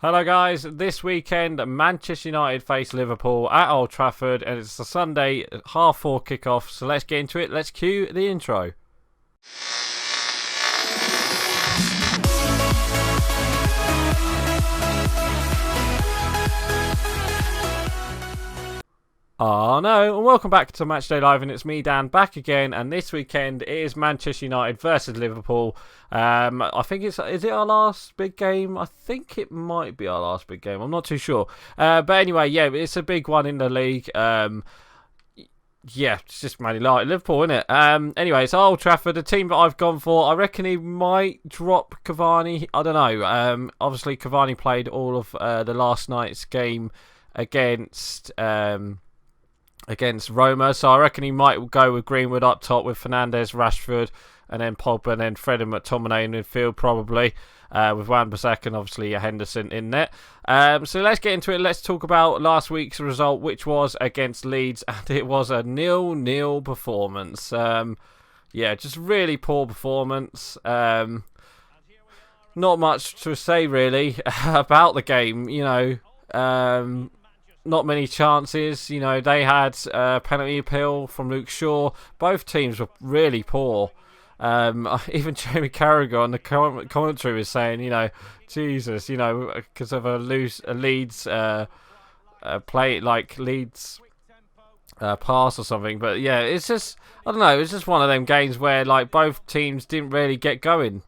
Hello guys, this weekend Manchester United face Liverpool at Old Trafford and it's a Sunday 4:30 kickoff, so let's get into it. Let's cue the intro. Oh no, and welcome back to Matchday Live, and it's me Dan back again, and this weekend it is Manchester United versus Liverpool. I think is it our last big game? I think it might be our last big game, I'm not too sure. But anyway, yeah, it's a big one in the league. Yeah, it's just Man United, Liverpool, isn't it? Anyway, it's Old Trafford, the team that I've gone for. I reckon he might drop Cavani, I don't know. Obviously Cavani played all of the last night's game against Roma, so I reckon he might go with Greenwood up top with Fernandes, Rashford, and then Pogba, and then Fred and McTominay in midfield probably, with Wan-Bissaka and obviously Henderson in net. So let's get into it. Let's talk about last week's result, which was against Leeds, and it was a 0-0 performance. Yeah, just really poor performance. Not much to say really about the game, you know. Not many chances, you know. They had a penalty appeal from Luke Shaw. Both teams were really poor. Even Jamie Carragher on the commentary was saying, you know, Jesus, you know, because of a Leeds play, like Leeds pass or something. But yeah, it's just, I don't know, it's just one of them games where like both teams didn't really get going.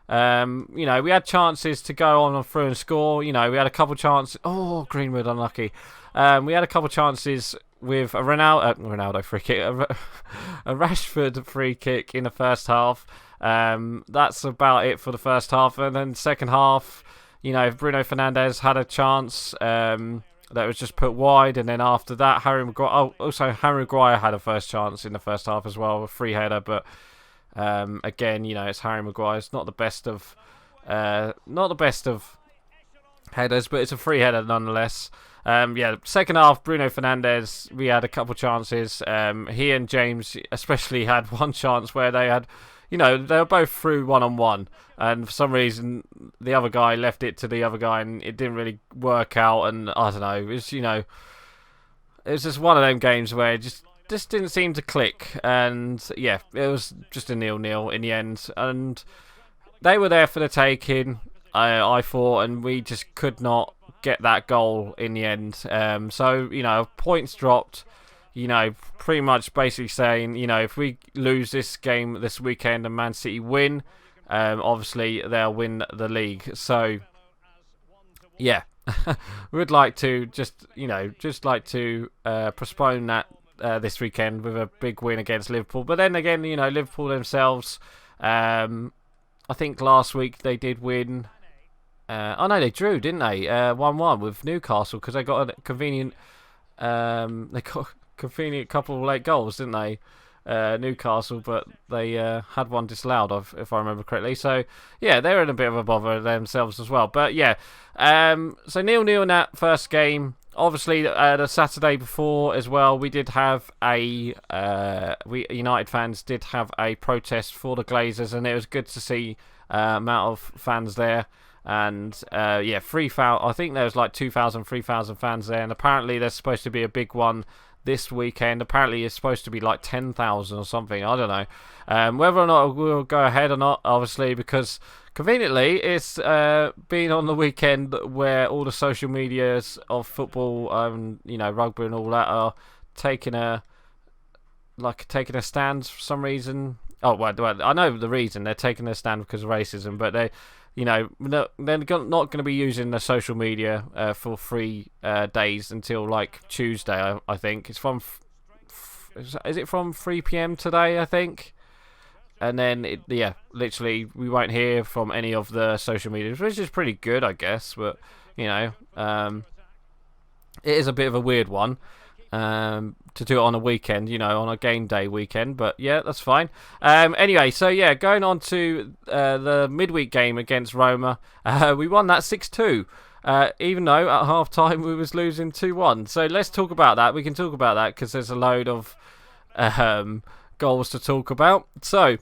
You know, we had chances to go on and through and score. You know, we had a couple chances. Oh, Greenwood unlucky. We had a couple chances with a Ronaldo free kick, a Rashford free kick in the first half. That's about it for the first half, and then second half, you know, Bruno Fernandes had a chance that was just put wide, and then after that, Harry Maguire had a first chance in the first half as well, a free header, but again, you know, it's Harry Maguire. It's not the best of headers, but it's a free header nonetheless. Yeah, second half, Bruno Fernandes, we had a couple chances. He and James especially had one chance where they had, you know, they were both through one-on-one, and for some reason the other guy left it to the other guy, and it didn't really work out. And I don't know, it's, you know, it was just one of them games where it just didn't seem to click, and yeah, it was just a 0-0 in the end, and they were there for the taking, I thought, and we just could not get that goal in the end. So, you know, points dropped, you know, pretty much basically saying, you know, if we lose this game this weekend and Man City win, obviously they'll win the league. So yeah, we'd like to postpone that this weekend with a big win against Liverpool. But then again, you know, Liverpool themselves, I think last week they did win. Oh no, they drew, didn't they? 1-1 with Newcastle, because they got a convenient couple of late goals, didn't they? Newcastle, but they had one disallowed, if I remember correctly. So yeah, they're in a bit of a bother themselves as well. But yeah, so 0-0 in that first game. Obviously, the Saturday before as well, we did have we United fans did have a protest for the Glazers, and it was good to see amount of fans there. And yeah, I think there was like 2,000, 3,000 fans there, and apparently there's supposed to be a big one this weekend. Apparently it's supposed to be like 10,000 or something. I don't know whether or not we'll go ahead or not, obviously, because conveniently it's been on the weekend where all the social medias of football, you know, rugby and all that are taking a stand for some reason. Oh well, I know the reason they're taking a stand because of racism, but they, you know, they're not going to be using the social media for 3 days until like Tuesday. I think it's from. Is it from 3 p.m. today? I think, and then yeah, literally we won't hear from any of the social media, which is pretty good, I guess. But you know, it is a bit of a weird one. To do it on a weekend, you know, on a game day weekend, but yeah, that's fine. Anyway, so yeah, going on to the midweek game against Roma, we won that 6-2, even though at half time we was losing 2-1. So let's talk about that. We can talk about that because there's a load of goals to talk about. So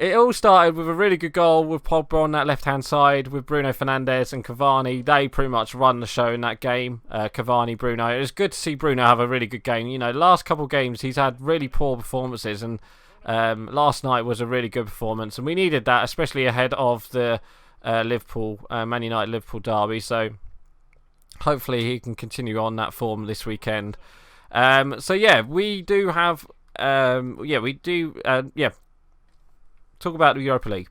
it all started with a really good goal with Pogba on that left-hand side with Bruno Fernandes and Cavani. They pretty much run the show in that game. Cavani, Bruno. It was good to see Bruno have a really good game. You know, the last couple of games he's had really poor performances, and last night was a really good performance, and we needed that, especially ahead of the Liverpool, Man United Liverpool derby. So hopefully he can continue on that form this weekend. So yeah, we do have talk about the Europa League.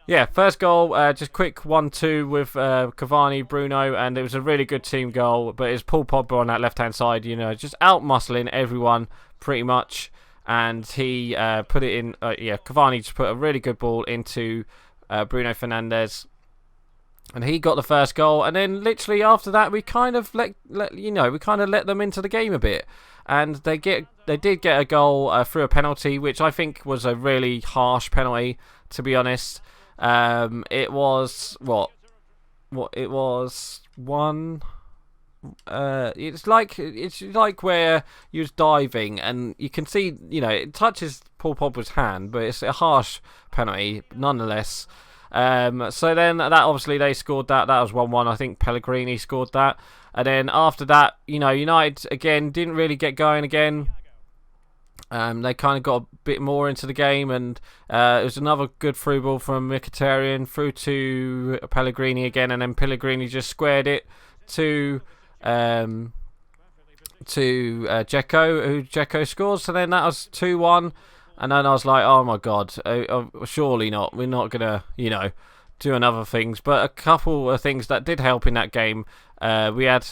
Yeah, first goal, just quick 1-2 with Cavani, Bruno, and it was a really good team goal, but it's Paul Pogba on that left-hand side, you know, just out-muscling everyone pretty much, and he put it in, Cavani just put a really good ball into Bruno Fernandes, and he got the first goal, and then literally after that we kind of let them into the game a bit, and they did get a goal through a penalty, which I think was a really harsh penalty, to be honest. It was it was one. It's like where you was diving and you can see, you know, it touches Paul Pogba's hand, but it's a harsh penalty nonetheless. So then that obviously they scored that. That was 1-1. I think Pellegrini scored that. And then after that, you know, United again didn't really get going again. They kind of got a bit more into the game, and it was another good through ball from Mkhitaryan through to Pellegrini again, and then Pellegrini just squared it to Dzeko, who Dzeko scores. So then that was 2-1, and then I was like, oh my god, surely not. We're not gonna, you know, do another things. But a couple of things that did help in that game. We had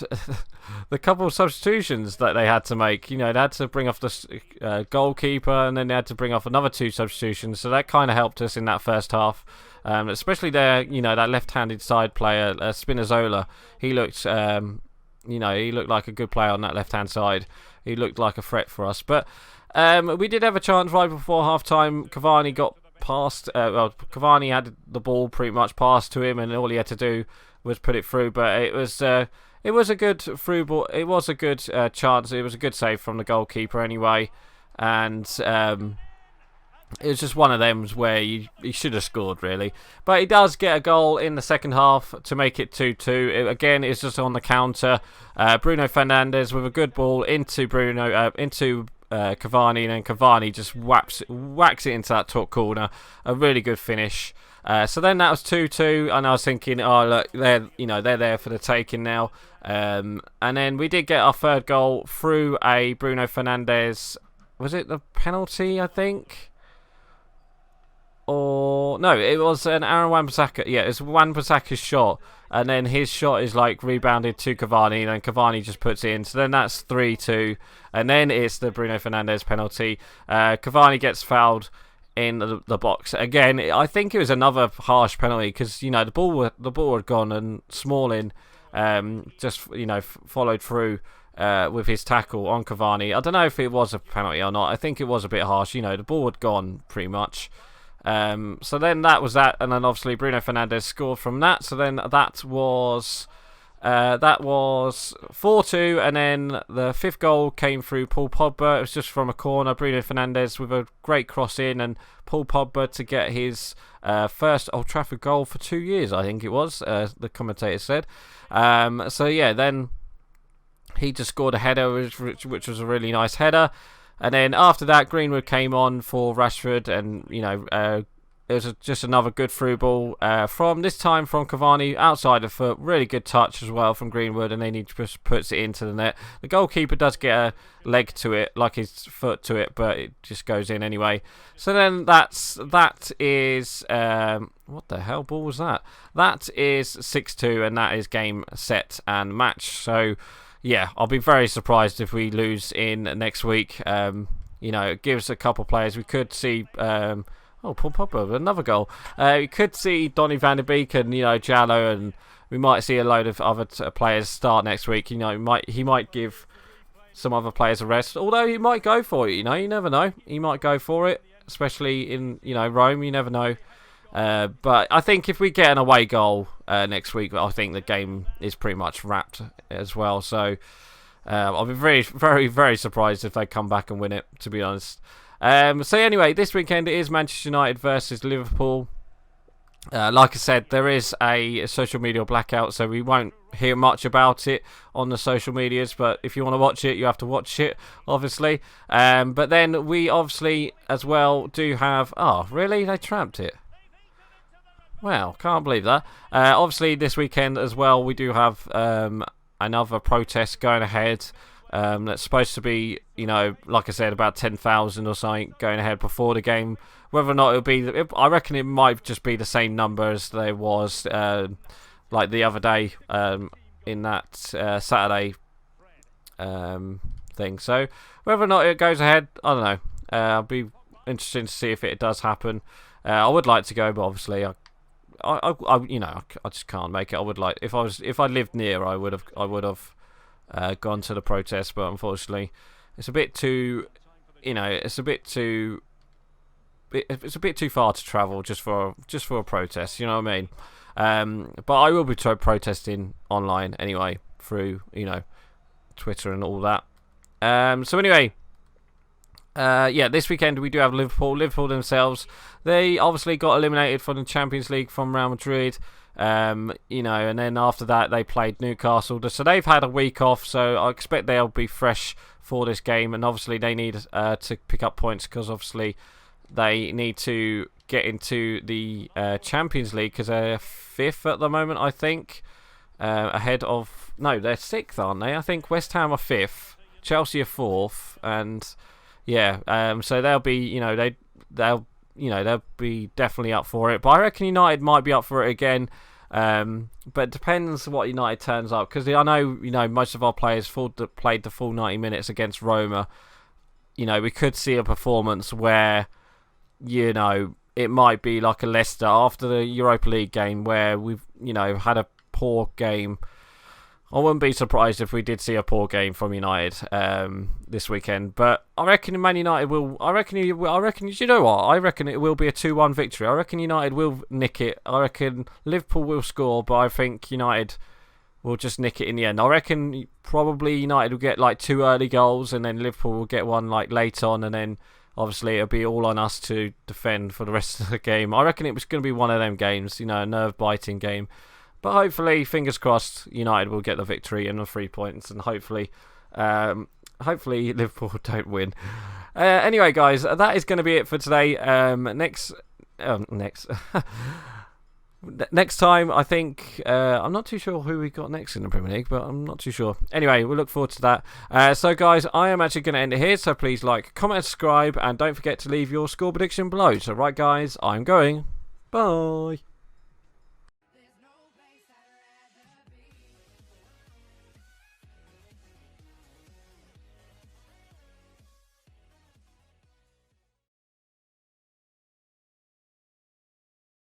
the couple of substitutions that they had to make. You know, they had to bring off the goalkeeper, and then they had to bring off another 2 substitutions. So that kind of helped us in that first half, especially that left-handed side player, Spinazzola. He looked, he looked like a good player on that left-hand side. He looked like a threat for us. But we did have a chance right before half-time. Cavani got passed. Cavani had the ball pretty much passed to him, and all he had to do was put it through. But it was a good through ball. It was a good chance. It was a good save from the goalkeeper anyway, and it was just one of them where he should have scored really. But he does get a goal in the second half to make it 2-2. Again, it's just on the counter. Bruno Fernandes with a good ball into Cavani, and then Cavani just whacks it into that top corner. A really good finish. So then that was 2-2, and I was thinking, oh look, they're there for the taking now. And then we did get our third goal through a Bruno Fernandes. Was it the penalty? I think. Or no, it was an Aaron Wan-Bissaka. Yeah, it's Wan-Bissaka's shot, and then his shot is like rebounded to Cavani, and then Cavani just puts it in. So then that's 3-2, and then it's the Bruno Fernandes penalty. Cavani gets fouled in the box again. I think it was another harsh penalty because, you know, the ball had gone, and Smalling just followed through with his tackle on Cavani. I don't know if it was a penalty or not. I think it was a bit harsh. You know, the ball had gone pretty much. So then that was that, and then obviously Bruno Fernandes scored from that. So then that was 4-2, and then the fifth goal came through Paul Pogba. It was just from a corner. Bruno Fernandes with a great cross in, and Paul Pogba to get his first Old Trafford goal for 2 years, I think it was, the commentator said. So yeah, then he just scored a header, which was a really nice header. And then after that, Greenwood came on for Rashford, and it was just another good through ball from Cavani outside of foot. Really good touch as well from Greenwood, and then he just puts it into the net. The goalkeeper does get a leg to it, like his foot to it, but it just goes in anyway. So then that is what the hell ball was that? That is 6-2, and that is game, set, and match. So yeah, I'll be very surprised if we lose in next week. It gives a couple players. We could see Paul Pogba, another goal. We could see Donny van der Beek and Jallo, and we might see a load of other players start next week. He might give some other players a rest, although he might go for it. You never know. He might go for it, especially in Rome. You never know. But I think if we get an away goal next week, I think the game is pretty much wrapped as well. So I'll be very, very, very surprised if they come back and win it, to be honest. So anyway, this weekend it is Manchester United versus Liverpool. Like I said, there is a social media blackout, so we won't hear much about it on the social medias. But if you want to watch it, you have to watch it, obviously. But then we obviously as well do have... Oh, really? They trapped it. Wow, can't believe that. Obviously, this weekend as well, we do have another protest going ahead. That's supposed to be, you know, like I said, about 10,000 or something going ahead before the game. Whether or not it'll be, I reckon it might just be the same number as there was like the other day in that Saturday thing. So whether or not it goes ahead, I don't know. I'll be interested to see if it does happen. I would like to go, but obviously you know, I just can't make it. I would like, if I lived near, I would have gone to the protest, but unfortunately, it's a bit too, you know, it's a bit too far to travel just for a protest. You know what I mean? But I will be protesting online anyway through, you know, Twitter and all that. So anyway. Yeah, this weekend we do have Liverpool. Liverpool themselves, they obviously got eliminated from the Champions League from Real Madrid. You know, and then after that they played Newcastle. So they've had a week off, so I expect they'll be fresh for this game. And obviously they need to pick up points because obviously they need to get into the Champions League because they're 5th at the moment, I think. Ahead of... No, they're 6th, aren't they? I think West Ham are 5th, Chelsea are 4th, and... Yeah, so they'll be, you know, they'll be definitely up for it. But I reckon United might be up for it again. But it depends what United turns up, because I know, you know, most of our players played the full 90 minutes against Roma. You know, we could see a performance where, you know, it might be like a Leicester after the Europa League game where we've, you know, had a poor game. I wouldn't be surprised if we did see a poor game from United this weekend. But I reckon Man United will... I reckon you know what? I reckon it will be a 2-1 victory. I reckon United will nick it. I reckon Liverpool will score, but I think United will just nick it in the end. I reckon probably United will get like 2 early goals and then Liverpool will get one like late on, and then obviously it'll be all on us to defend for the rest of the game. I reckon it was going to be one of them games, you know, a nerve-biting game. But hopefully, fingers crossed, United will get the victory and the 3 points, and hopefully Liverpool don't win. Anyway, guys, that is going to be it for today. Next time, I think I'm not too sure who we got next in the Premier League, but I'm not too sure. Anyway, we'll look forward to that. So, guys, I am actually going to end it here. So please like, comment, subscribe, and don't forget to leave your score prediction below. So, right, guys, I'm going. Bye.